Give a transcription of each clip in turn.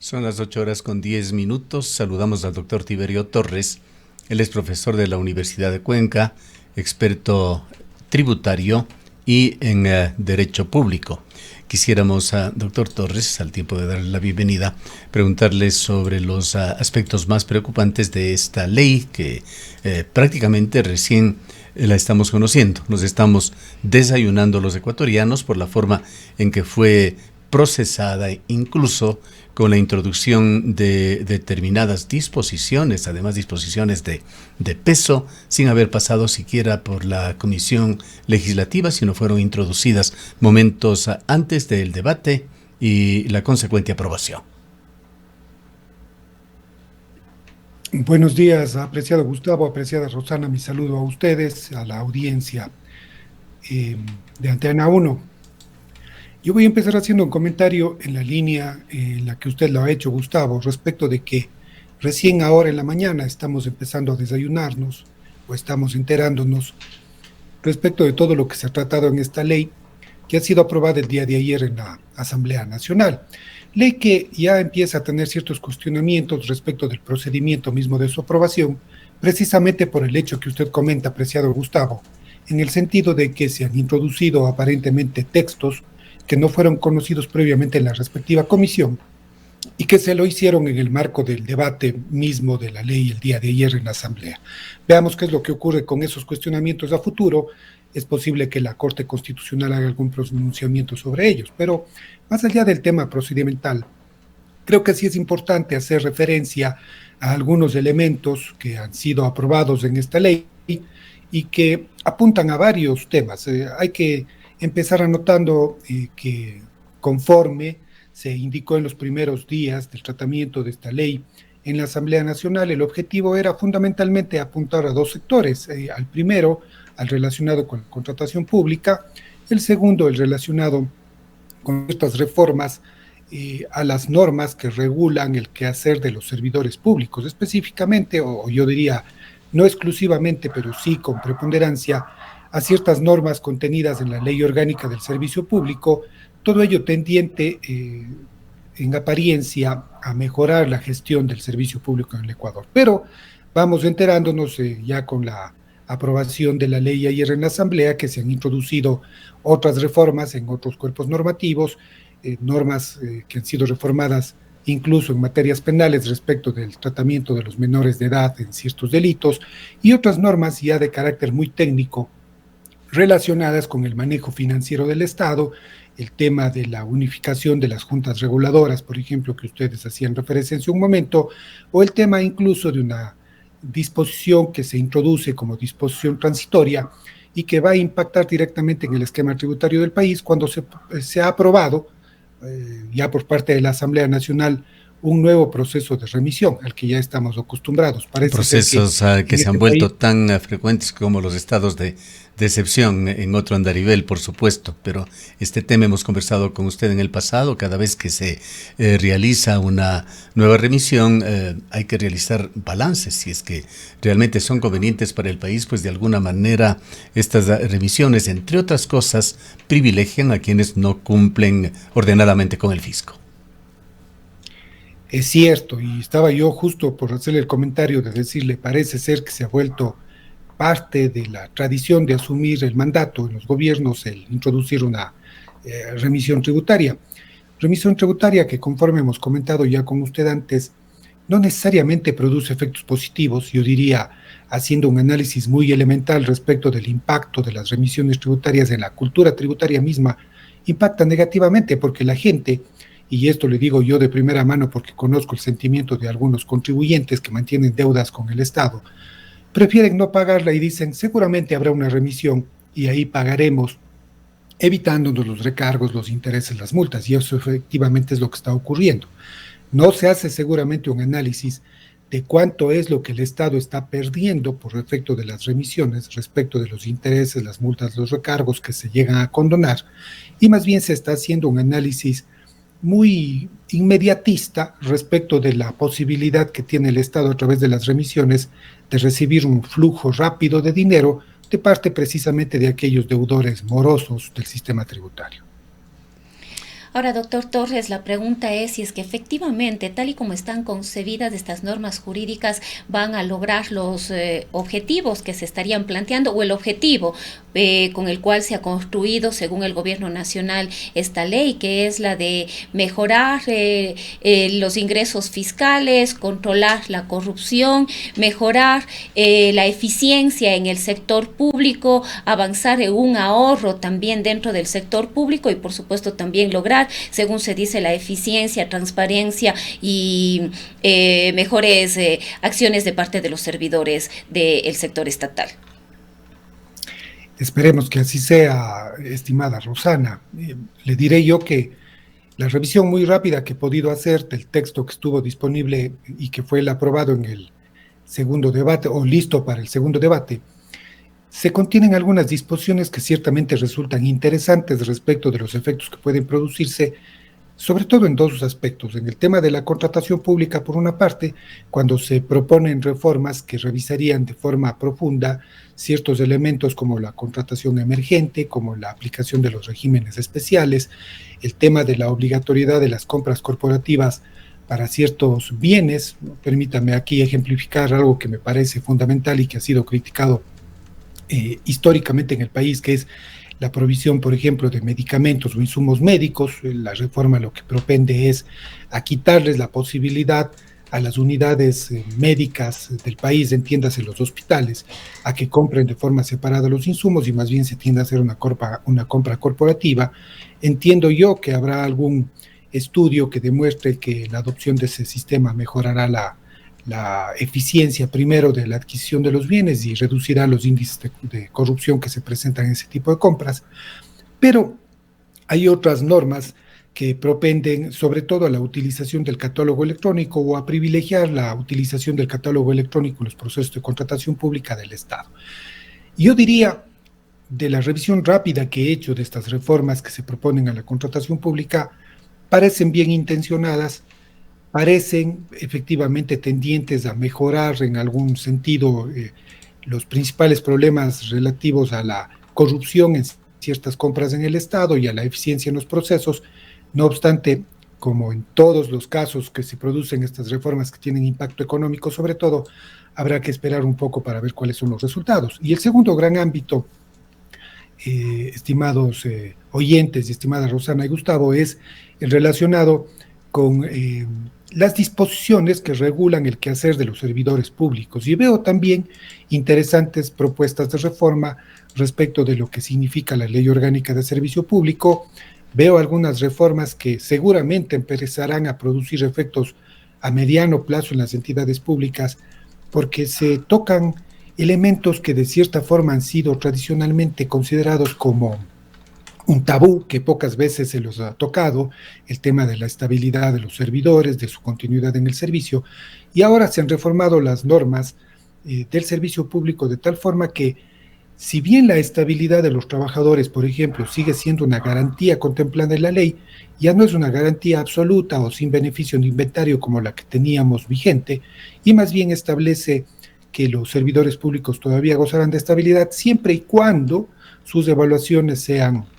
Son las 8:10. Saludamos al doctor Tiberio Torres. Él es profesor de la Universidad de Cuenca, experto tributario y en Derecho Público. Quisiéramos, doctor Torres, al tiempo de darle la bienvenida, preguntarle sobre los aspectos más preocupantes de esta ley que prácticamente recién la estamos conociendo. Nos estamos desayunando los ecuatorianos por la forma en que fue procesada, incluso con la introducción de determinadas disposiciones, además disposiciones de peso, sin haber pasado siquiera por la comisión legislativa, sino fueron introducidas momentos antes del debate y la consecuente aprobación. Buenos días, apreciado Gustavo, apreciada Rosana, mi saludo a ustedes, a la audiencia de Antena 1. Yo voy a empezar haciendo un comentario en la línea en la que usted lo ha hecho, Gustavo, respecto de que recién ahora en la mañana estamos empezando a desayunarnos o estamos enterándonos respecto de todo lo que se ha tratado en esta ley que ha sido aprobada el día de ayer en la Asamblea Nacional. Ley que ya empieza a tener ciertos cuestionamientos respecto del procedimiento mismo de su aprobación, precisamente por el hecho que usted comenta, apreciado Gustavo, en el sentido de que se han introducido aparentemente textos que no fueron conocidos previamente en la respectiva comisión y que se lo hicieron en el marco del debate mismo de la ley el día de ayer en la Asamblea. Veamos qué es lo que ocurre con esos cuestionamientos a futuro. Es posible que la Corte Constitucional haga algún pronunciamiento sobre ellos, pero más allá del tema procedimental, creo que sí es importante hacer referencia a algunos elementos que han sido aprobados en esta ley y que apuntan a varios temas. Hay que empezar anotando que conforme se indicó en los primeros días del tratamiento de esta ley en la Asamblea Nacional, el objetivo era fundamentalmente apuntar a dos sectores. Al primero, al relacionado con la contratación pública, el segundo, el relacionado con estas reformas a las normas que regulan el quehacer de los servidores públicos, específicamente, o yo diría, no exclusivamente, pero sí con preponderancia, a ciertas normas contenidas en la Ley Orgánica del Servicio Público, todo ello tendiente en apariencia a mejorar la gestión del servicio público en el Ecuador. Pero vamos enterándonos ya con la aprobación de la ley ayer en la Asamblea que se han introducido otras reformas en otros cuerpos normativos, normas que han sido reformadas incluso en materias penales respecto del tratamiento de los menores de edad en ciertos delitos, y otras normas ya de carácter muy técnico relacionadas con el manejo financiero del Estado, el tema de la unificación de las juntas reguladoras, por ejemplo, que ustedes hacían referencia en un momento, o el tema incluso de una disposición que se introduce como disposición transitoria y que va a impactar directamente en el esquema tributario del país cuando se ha aprobado ya por parte de la Asamblea Nacional un nuevo proceso de remisión al que ya estamos acostumbrados. Parece procesos que se han vuelto tan frecuentes como los estados de excepción en otro andarivel, por supuesto, pero este tema hemos conversado con usted en el pasado. Cada vez que se realiza una nueva remisión hay que realizar balances, si es que realmente son convenientes para el país, pues de alguna manera estas remisiones, entre otras cosas, privilegian a quienes no cumplen ordenadamente con el fisco. Es cierto, y estaba yo justo por hacerle el comentario de decirle, parece ser que se ha vuelto parte de la tradición de asumir el mandato en los gobiernos el introducir una remisión tributaria. Remisión tributaria que, conforme hemos comentado ya con usted antes, no necesariamente produce efectos positivos. Yo diría, haciendo un análisis muy elemental respecto del impacto de las remisiones tributarias en la cultura tributaria misma, impacta negativamente porque la gente, y esto le digo yo de primera mano porque conozco el sentimiento de algunos contribuyentes que mantienen deudas con el Estado, prefieren no pagarla y dicen seguramente habrá una remisión y ahí pagaremos, evitándonos los recargos, los intereses, las multas, y eso efectivamente es lo que está ocurriendo. No se hace seguramente un análisis de cuánto es lo que el Estado está perdiendo por efecto de las remisiones respecto de los intereses, las multas, los recargos que se llegan a condonar, y más bien se está haciendo un análisis muy inmediatista respecto de la posibilidad que tiene el Estado a través de las remisiones de recibir un flujo rápido de dinero de parte precisamente de aquellos deudores morosos del sistema tributario. Ahora, doctor Torres, la pregunta es si es que efectivamente, tal y como están concebidas estas normas jurídicas, van a lograr los objetivos que se estarían planteando, o el objetivo con el cual se ha construido, según el gobierno nacional, esta ley, que es la de mejorar los ingresos fiscales, controlar la corrupción, mejorar la eficiencia en el sector público, avanzar en un ahorro también dentro del sector público y, por supuesto, también lograr, según se dice, la eficiencia, transparencia y mejores acciones de parte de los servidores del sector estatal. Esperemos que así sea, estimada Rosana. Le diré yo que la revisión muy rápida que he podido hacer del texto que estuvo disponible y que fue el aprobado en el segundo debate, o listo para el segundo debate, se contienen algunas disposiciones que ciertamente resultan interesantes respecto de los efectos que pueden producirse, sobre todo en dos aspectos. En el tema de la contratación pública, por una parte, cuando se proponen reformas que revisarían de forma profunda ciertos elementos como la contratación emergente, como la aplicación de los regímenes especiales, el tema de la obligatoriedad de las compras corporativas para ciertos bienes. Permítame aquí ejemplificar algo que me parece fundamental y que ha sido criticado históricamente en el país, que es la provisión, por ejemplo, de medicamentos o insumos médicos. La reforma lo que propende es a quitarles la posibilidad a las unidades médicas del país, entiéndase los hospitales, a que compren de forma separada los insumos y más bien se tiende a hacer una compra corporativa. Entiendo yo que habrá algún estudio que demuestre que la adopción de ese sistema mejorará la eficiencia primero de la adquisición de los bienes y reducirá los índices de corrupción que se presentan en ese tipo de compras. Pero hay otras normas que propenden sobre todo a la utilización del catálogo electrónico o a privilegiar la utilización del catálogo electrónico en los procesos de contratación pública del Estado. Yo diría, de la revisión rápida que he hecho de estas reformas que se proponen a la contratación pública, parecen bien intencionadas, parecen efectivamente tendientes a mejorar en algún sentido los principales problemas relativos a la corrupción en ciertas compras en el Estado y a la eficiencia en los procesos. No obstante, como en todos los casos que se producen estas reformas que tienen impacto económico, sobre todo, habrá que esperar un poco para ver cuáles son los resultados. Y el segundo gran ámbito, estimados oyentes y estimada Rosana y Gustavo, es el relacionado con las disposiciones que regulan el quehacer de los servidores públicos. Y veo también interesantes propuestas de reforma respecto de lo que significa la Ley Orgánica de Servicio Público. Veo algunas reformas que seguramente empezarán a producir efectos a mediano plazo en las entidades públicas, porque se tocan elementos que de cierta forma han sido tradicionalmente considerados como un tabú, que pocas veces se los ha tocado, el tema de la estabilidad de los servidores, de su continuidad en el servicio, y ahora se han reformado las normas del servicio público de tal forma que, si bien la estabilidad de los trabajadores, por ejemplo, sigue siendo una garantía contemplada en la ley, ya no es una garantía absoluta o sin beneficio de inventario como la que teníamos vigente, y más bien establece que los servidores públicos todavía gozarán de estabilidad siempre y cuando sus evaluaciones sean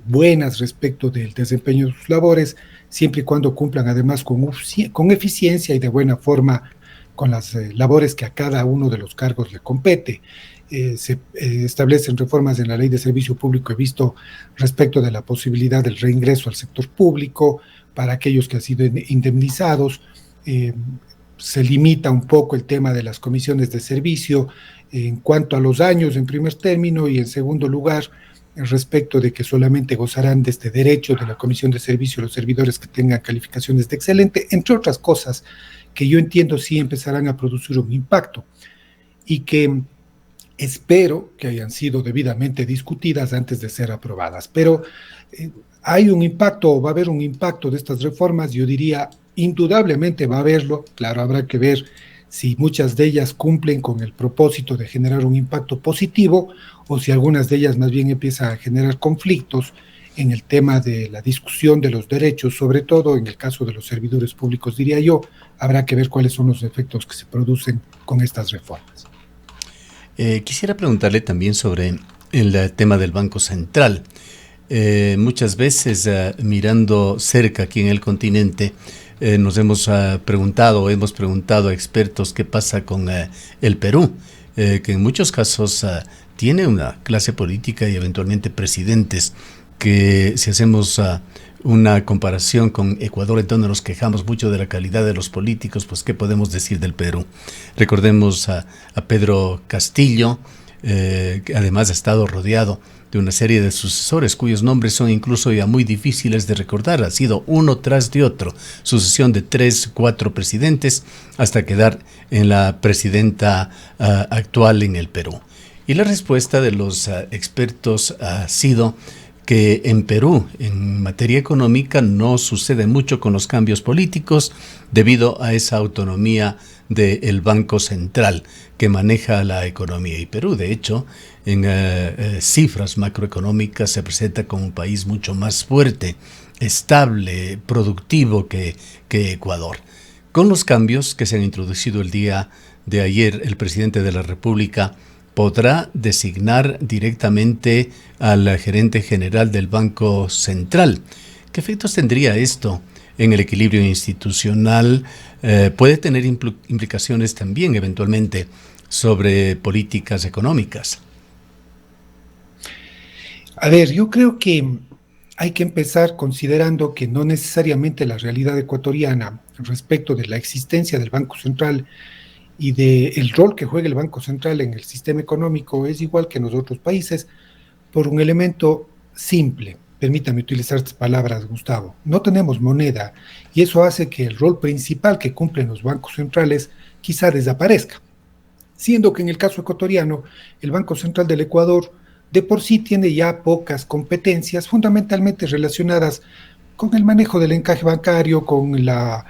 buenas respecto del desempeño de sus labores, siempre y cuando cumplan además con eficiencia y de buena forma con las labores que a cada uno de los cargos le compete. Se establecen reformas en la Ley de Servicio Público, he visto, respecto de la posibilidad del reingreso al sector público para aquellos que han sido indemnizados. Se limita un poco el tema de las comisiones de servicio en cuanto a los años en primer término, y en segundo lugar respecto de que solamente gozarán de este derecho de la comisión de servicio los servidores que tengan calificaciones de excelente, entre otras cosas que yo entiendo sí empezarán a producir un impacto y que espero que hayan sido debidamente discutidas antes de ser aprobadas. Pero hay un impacto, o va a haber un impacto de estas reformas. Yo diría, indudablemente va a haberlo. Claro, habrá que ver si muchas de ellas cumplen con el propósito de generar un impacto positivo o si algunas de ellas más bien empiezan a generar conflictos en el tema de la discusión de los derechos, sobre todo en el caso de los servidores públicos, diría yo. Habrá que ver cuáles son los efectos que se producen con estas reformas. Quisiera preguntarle también sobre el tema del Banco Central. Muchas veces mirando cerca aquí en el continente, nos hemos preguntado a expertos qué pasa con el Perú, que en muchos casos tiene una clase política y eventualmente presidentes que, si hacemos una comparación con Ecuador, en donde nos quejamos mucho de la calidad de los políticos, pues ¿qué podemos decir del Perú? Recordemos a Pedro Castillo, que además ha estado rodeado de una serie de sucesores cuyos nombres son incluso ya muy difíciles de recordar. Ha sido uno tras de otro, sucesión de 3, 4 presidentes, hasta quedar en la presidenta actual en el Perú. Y la respuesta de los expertos ha sido que en Perú, en materia económica, no sucede mucho con los cambios políticos debido a esa autonomía del Banco Central que maneja la economía. Y Perú, de hecho, en cifras macroeconómicas se presenta como un país mucho más fuerte, estable, productivo que Ecuador. Con los cambios que se han introducido el día de ayer, el presidente de la República podrá designar directamente al gerente general del Banco Central. ¿Qué efectos tendría esto en el equilibrio institucional? Puede tener implicaciones también eventualmente sobre políticas económicas. A ver, yo creo que hay que empezar considerando que no necesariamente la realidad ecuatoriana respecto de la existencia del Banco Central y del rol que juega el Banco Central en el sistema económico es igual que en los otros países por un elemento simple. Permítame utilizar estas palabras, Gustavo. No tenemos moneda y eso hace que el rol principal que cumplen los bancos centrales quizá desaparezca. Siendo que en el caso ecuatoriano, el Banco Central del Ecuador de por sí tiene ya pocas competencias, fundamentalmente relacionadas con el manejo del encaje bancario, con la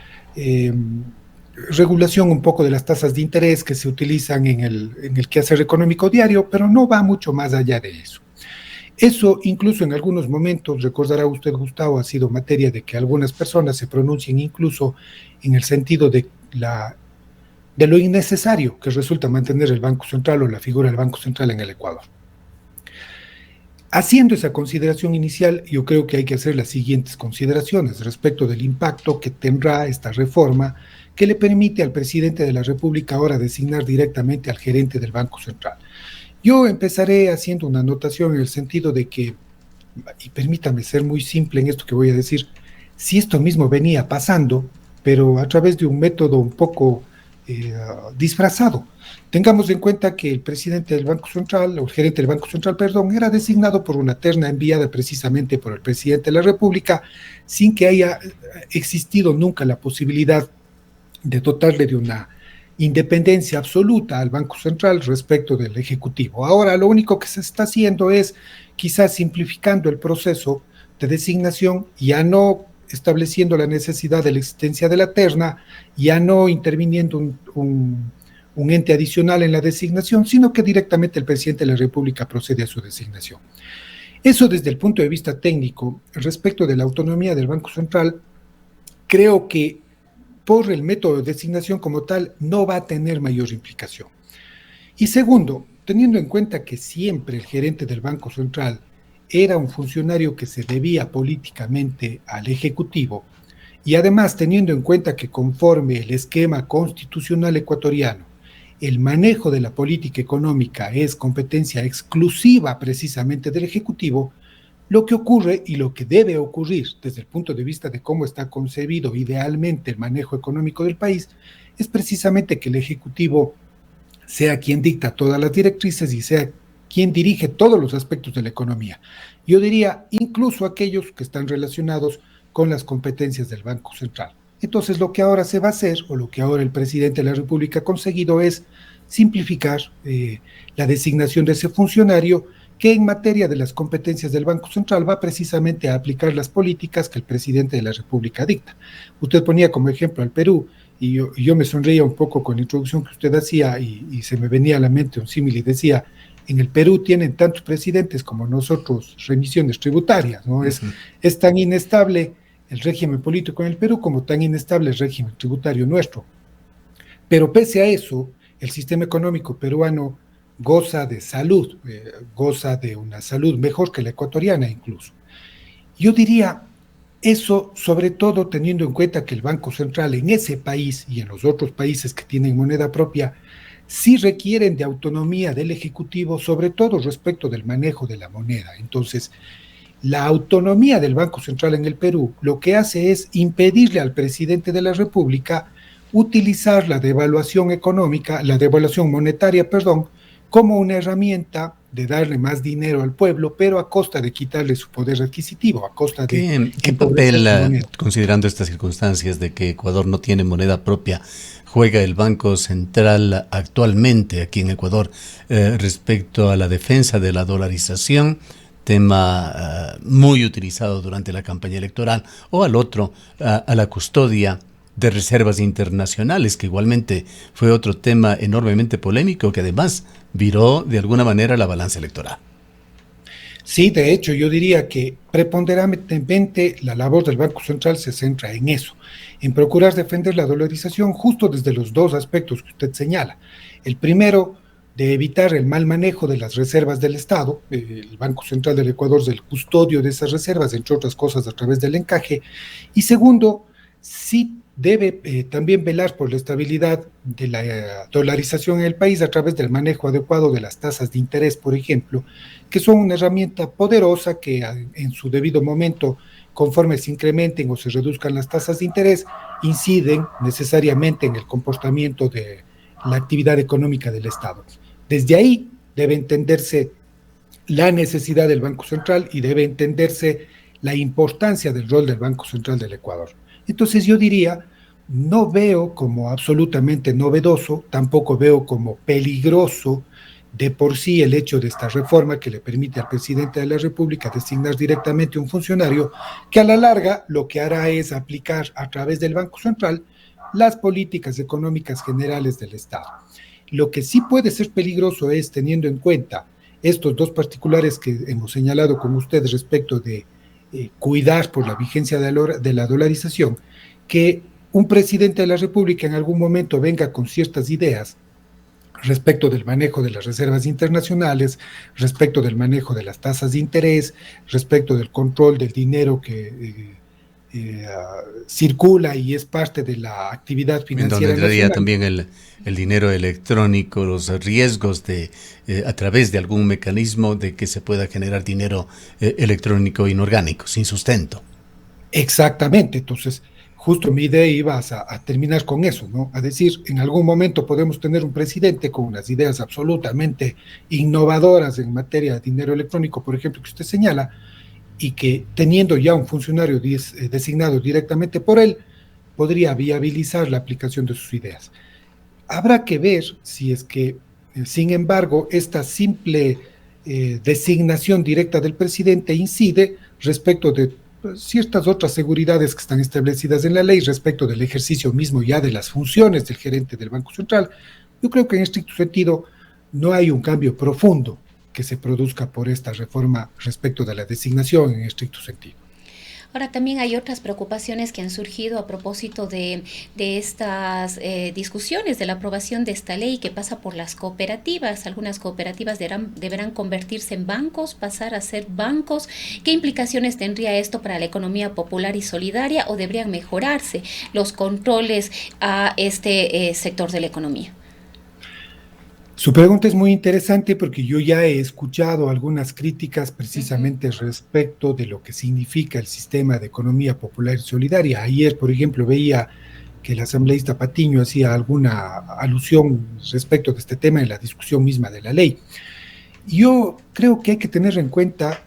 regulación un poco de las tasas de interés que se utilizan en el quehacer económico diario, pero no va mucho más allá de eso. Eso incluso en algunos momentos, recordará usted, Gustavo, ha sido materia de que algunas personas se pronuncien incluso en el sentido de lo innecesario que resulta mantener el Banco Central o la figura del Banco Central en el Ecuador. Haciendo esa consideración inicial, yo creo que hay que hacer las siguientes consideraciones respecto del impacto que tendrá esta reforma que le permite al presidente de la República ahora designar directamente al gerente del Banco Central. Yo empezaré haciendo una anotación en el sentido de que, y permítame ser muy simple en esto que voy a decir, si esto mismo venía pasando, pero a través de un método un poco disfrazado. Tengamos en cuenta que el presidente del Banco Central, o el gerente del Banco Central, perdón, era designado por una terna enviada precisamente por el presidente de la República, sin que haya existido nunca la posibilidad de dotarle de una independencia absoluta al Banco Central respecto del Ejecutivo. Ahora, lo único que se está haciendo es quizás simplificando el proceso de designación, ya no estableciendo la necesidad de la existencia de la terna, ya no interviniendo un ente adicional en la designación, sino que directamente el presidente de la República procede a su designación. Eso desde el punto de vista técnico, respecto de la autonomía del Banco Central, creo que por el método de designación como tal no va a tener mayor implicación. Y segundo, teniendo en cuenta que siempre el gerente del Banco Central era un funcionario que se debía políticamente al Ejecutivo, y además teniendo en cuenta que conforme el esquema constitucional ecuatoriano, el manejo de la política económica es competencia exclusiva precisamente del Ejecutivo, lo que ocurre y lo que debe ocurrir desde el punto de vista de cómo está concebido idealmente el manejo económico del país, es precisamente que el Ejecutivo sea quien dicta todas las directrices y sea quien dirige todos los aspectos de la economía. Yo diría incluso aquellos que están relacionados con las competencias del Banco Central. Entonces lo que ahora se va a hacer, o lo que ahora el presidente de la República ha conseguido, es simplificar la designación de ese funcionario que en materia de las competencias del Banco Central va precisamente a aplicar las políticas que el presidente de la República dicta. Usted ponía como ejemplo al Perú, y yo me sonreía un poco con la introducción que usted hacía, y se me venía a la mente un símil y decía, en el Perú tienen tantos presidentes como nosotros remisiones tributarias, ¿no? Uh-huh. Es tan inestable el régimen político en el Perú como tan inestable el régimen tributario nuestro. Pero pese a eso, el sistema económico peruano goza de salud, goza de una salud mejor que la ecuatoriana incluso. Yo diría eso, sobre todo teniendo en cuenta que el Banco Central en ese país y en los otros países que tienen moneda propia sí requieren de autonomía del Ejecutivo, sobre todo respecto del manejo de la moneda. Entonces, la autonomía del Banco Central en el Perú lo que hace es impedirle al presidente de la República utilizar la devaluación económica, la devaluación monetaria, perdón, como una herramienta de darle más dinero al pueblo, pero a costa de quitarle su poder adquisitivo, a costa de ¿Qué empobrecer papel, su moneda. considerando estas circunstancias de que Ecuador no tiene moneda propia, juega el Banco Central actualmente aquí en Ecuador respecto a la defensa de la dolarización, tema muy utilizado durante la campaña electoral, o al otro, a la custodia de reservas internacionales, que igualmente fue otro tema enormemente polémico que además viró de alguna manera la balanza electoral? Sí, de hecho, yo diría que preponderantemente la labor del Banco Central se centra en eso, en procurar defender la dolarización justo desde los dos aspectos que usted señala. El primero, de evitar el mal manejo de las reservas del Estado. El Banco Central del Ecuador es el custodio de esas reservas, entre otras cosas, a través del encaje. Y segundo, sí debe también velar por la estabilidad de la dolarización en el país a través del manejo adecuado de las tasas de interés, por ejemplo, que son una herramienta poderosa que en su debido momento, conforme se incrementen o se reduzcan las tasas de interés, inciden necesariamente en el comportamiento de la actividad económica del Estado. Desde ahí debe entenderse la necesidad del Banco Central y debe entenderse la importancia del rol del Banco Central del Ecuador. Entonces yo diría, no veo como absolutamente novedoso, tampoco veo como peligroso de por sí el hecho de esta reforma que le permite al presidente de la República designar directamente un funcionario que a la larga lo que hará es aplicar a través del Banco Central las políticas económicas generales del Estado. Lo que sí puede ser peligroso es, teniendo en cuenta estos dos particulares que hemos señalado con ustedes respecto de cuidar por la vigencia de la dolarización, que un presidente de la República en algún momento venga con ciertas ideas respecto del manejo de las reservas internacionales, respecto del manejo de las tasas de interés, respecto del control del dinero que circula y es parte de la actividad En donde financiera entraría nacional. también el dinero electrónico, los riesgos de, a través de algún mecanismo de que se pueda generar dinero electrónico inorgánico, sin sustento. Exactamente, entonces justo mi idea iba a terminar con eso, ¿no? A decir, en algún momento podemos tener un presidente con unas ideas absolutamente innovadoras en materia de dinero electrónico, por ejemplo, que usted señala, y que teniendo ya un funcionario designado directamente por él, podría viabilizar la aplicación de sus ideas. Habrá que ver si es que, sin embargo, esta simple designación directa del presidente incide respecto de ciertas otras seguridades que están establecidas en la ley respecto del ejercicio mismo ya de las funciones del gerente del Banco Central. Yo creo que en estricto sentido no hay un cambio profundo que se produzca por esta reforma respecto de la designación en estricto sentido. Ahora, también hay otras preocupaciones que han surgido a propósito de estas discusiones de la aprobación de esta ley que pasa por las cooperativas. Algunas cooperativas deberán convertirse en bancos, pasar a ser bancos. ¿Qué implicaciones tendría esto para la economía popular y solidaria o deberían mejorarse los controles a este sector de la economía? Su pregunta es muy interesante porque yo ya he escuchado algunas críticas precisamente respecto de lo que significa el sistema de economía popular y solidaria. Ayer, por ejemplo, veía que el asambleísta Patiño hacía alguna alusión respecto de este tema en la discusión misma de la ley. Yo creo que hay que tener en cuenta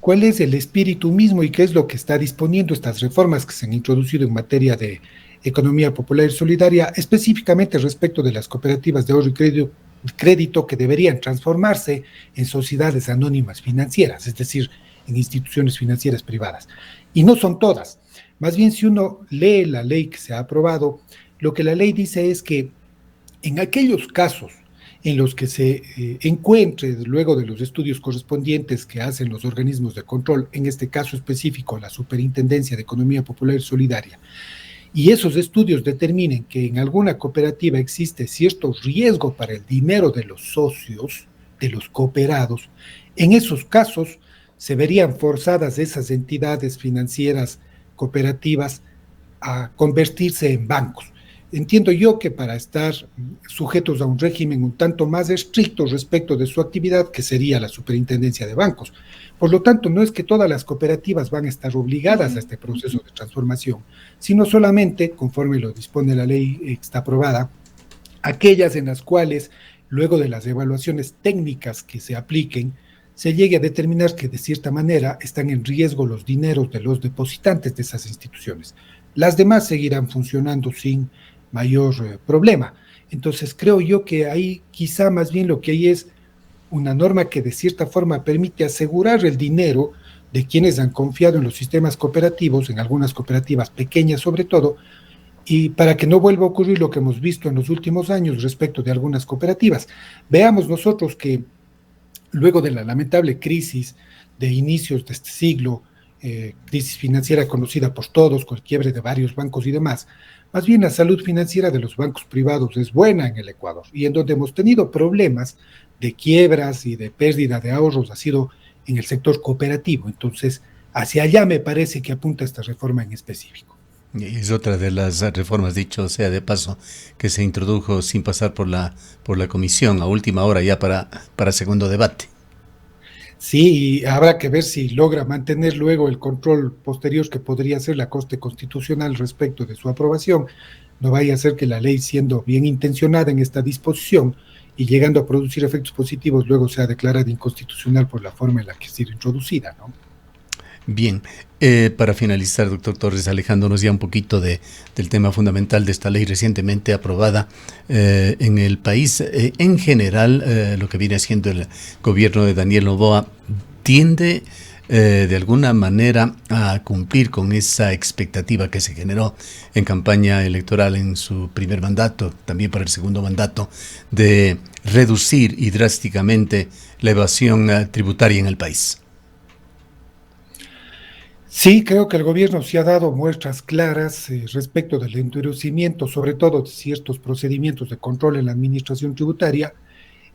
cuál es el espíritu mismo y qué es lo que está disponiendo estas reformas que se han introducido en materia de economía popular y solidaria, específicamente respecto de las cooperativas de ahorro y crédito que deberían transformarse en sociedades anónimas financieras, es decir, en instituciones financieras privadas. Y no son todas. Más bien, si uno lee la ley que se ha aprobado, lo que la ley dice es que en aquellos casos en los que se encuentre, luego de los estudios correspondientes que hacen los organismos de control, en este caso específico la Superintendencia de Economía Popular y Solidaria, y esos estudios determinen que en alguna cooperativa existe cierto riesgo para el dinero de los socios, de los cooperados, en esos casos se verían forzadas esas entidades financieras cooperativas a convertirse en bancos. Entiendo yo que para estar sujetos a un régimen un tanto más estricto respecto de su actividad, que sería la superintendencia de bancos. Por lo tanto, no es que todas las cooperativas van a estar obligadas a este proceso de transformación, sino solamente, conforme lo dispone la ley que está aprobada, aquellas en las cuales, luego de las evaluaciones técnicas que se apliquen, se llegue a determinar que de cierta manera están en riesgo los dineros de los depositantes de esas instituciones. Las demás seguirán funcionando sin mayor problema. Entonces creo yo que ahí quizá más bien lo que hay es una norma que de cierta forma permite asegurar el dinero de quienes han confiado en los sistemas cooperativos, en algunas cooperativas pequeñas sobre todo, y para que no vuelva a ocurrir lo que hemos visto en los últimos años respecto de algunas cooperativas. Veamos nosotros que luego de la lamentable crisis de inicios de este siglo, crisis financiera conocida por todos, con el quiebre de varios bancos y demás, más bien la salud financiera de los bancos privados es buena en el Ecuador, y en donde hemos tenido problemas de quiebras y de pérdida de ahorros ha sido en el sector cooperativo. Entonces, hacia allá me parece que apunta esta reforma en específico. Y es otra de las reformas, dicho sea de paso, que se introdujo sin pasar por la comisión a última hora ya para segundo debate. Sí, y habrá que ver si logra mantener luego el control posterior que podría hacer la Corte Constitucional respecto de su aprobación. No vaya a ser que la ley, siendo bien intencionada en esta disposición y llegando a producir efectos positivos, luego sea declarada inconstitucional por la forma en la que ha sido introducida, ¿no? Bien, para finalizar, doctor Torres, alejándonos ya un poquito del tema fundamental de esta ley recientemente aprobada en el país, en general, lo que viene haciendo el gobierno de Daniel Noboa tiende de alguna manera a cumplir con esa expectativa que se generó en campaña electoral en su primer mandato, también para el segundo mandato, de reducir y drásticamente la evasión tributaria en el país. Sí, creo que el gobierno sí ha dado muestras claras respecto del endurecimiento, sobre todo de ciertos procedimientos de control en la administración tributaria.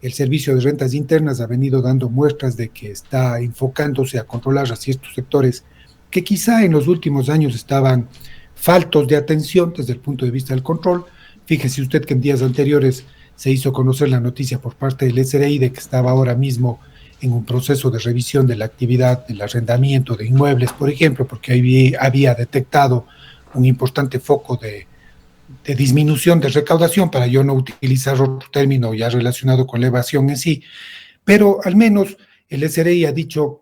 El Servicio de Rentas Internas ha venido dando muestras de que está enfocándose a controlar a ciertos sectores que quizá en los últimos años estaban faltos de atención desde el punto de vista del control. Fíjese usted que en días anteriores se hizo conocer la noticia por parte del SRI de que estaba ahora mismo en un proceso de revisión de la actividad del arrendamiento de inmuebles, por ejemplo, porque había detectado un importante foco de disminución de recaudación, para yo no utilizar otro término ya relacionado con la evasión en sí, pero al menos el SRI ha dicho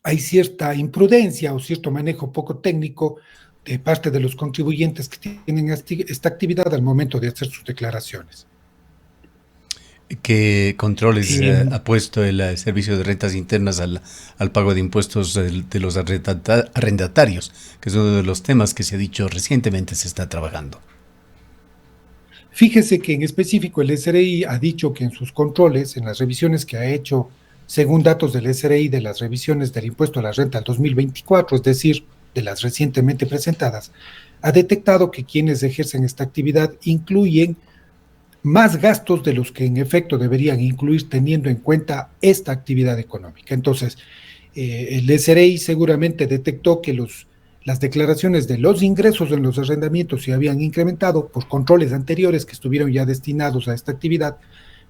hay cierta imprudencia o cierto manejo poco técnico de parte de los contribuyentes que tienen esta actividad al momento de hacer sus declaraciones. ¿Qué controles ha puesto el Servicio de Rentas Internas al pago de impuestos de los arrendatarios, que es uno de los temas que se ha dicho recientemente se está trabajando? Fíjese que en específico el SRI ha dicho que en sus controles, en las revisiones que ha hecho, según datos del SRI de las revisiones del impuesto a la renta del 2024, es decir, de las recientemente presentadas, ha detectado que quienes ejercen esta actividad incluyen más gastos de los que en efecto deberían incluir teniendo en cuenta esta actividad económica. Entonces, el SRI seguramente detectó que las declaraciones de los ingresos en los arrendamientos se habían incrementado por controles anteriores que estuvieron ya destinados a esta actividad,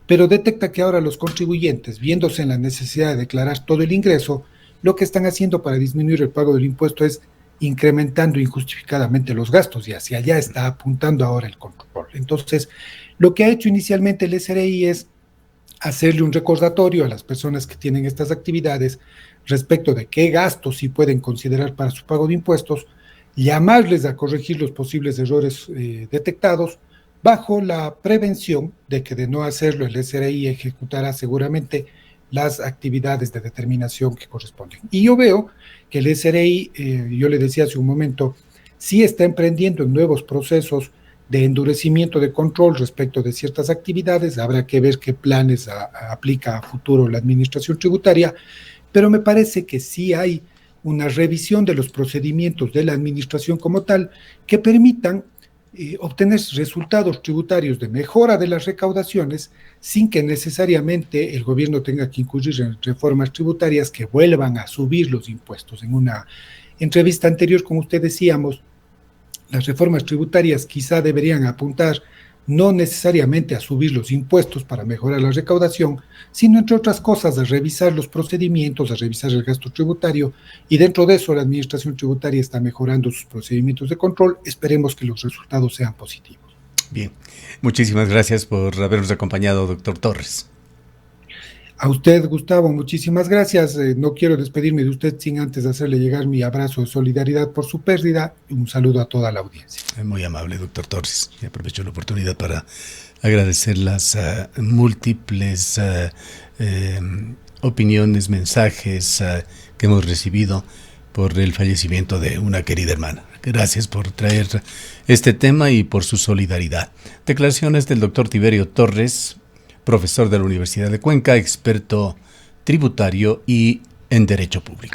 pero detecta que ahora los contribuyentes, viéndose en la necesidad de declarar todo el ingreso, lo que están haciendo para disminuir el pago del impuesto es incrementando injustificadamente los gastos, y hacia allá está apuntando ahora el control. Entonces, lo que ha hecho inicialmente el SRI es hacerle un recordatorio a las personas que tienen estas actividades respecto de qué gastos sí pueden considerar para su pago de impuestos, llamarles a corregir los posibles errores detectados, bajo la prevención de que de no hacerlo el SRI ejecutará seguramente las actividades de determinación que corresponden. Y yo veo que el SRI, yo le decía hace un momento, sí está emprendiendo en nuevos procesos de endurecimiento de control respecto de ciertas actividades. Habrá que ver qué planes aplica a futuro la administración tributaria, pero me parece que sí hay una revisión de los procedimientos de la administración como tal que permitan obtener resultados tributarios de mejora de las recaudaciones sin que necesariamente el gobierno tenga que incurrir en reformas tributarias que vuelvan a subir los impuestos. En una entrevista anterior con usted decíamos, las reformas tributarias quizá deberían apuntar no necesariamente a subir los impuestos para mejorar la recaudación, sino, entre otras cosas, a revisar los procedimientos, a revisar el gasto tributario, y dentro de eso la Administración Tributaria está mejorando sus procedimientos de control. Esperemos que los resultados sean positivos. Bien, muchísimas gracias por habernos acompañado, doctor Torres. A usted, Gustavo, muchísimas gracias. No quiero despedirme de usted sin antes hacerle llegar mi abrazo de solidaridad por su pérdida y un saludo a toda la audiencia. Muy amable, doctor Torres. Y aprovecho la oportunidad para agradecer las múltiples opiniones, mensajes que hemos recibido por el fallecimiento de una querida hermana. Gracias por traer este tema y por su solidaridad. Declaraciones del doctor Tiberio Torres, profesor de la Universidad de Cuenca, experto tributario y en Derecho Público.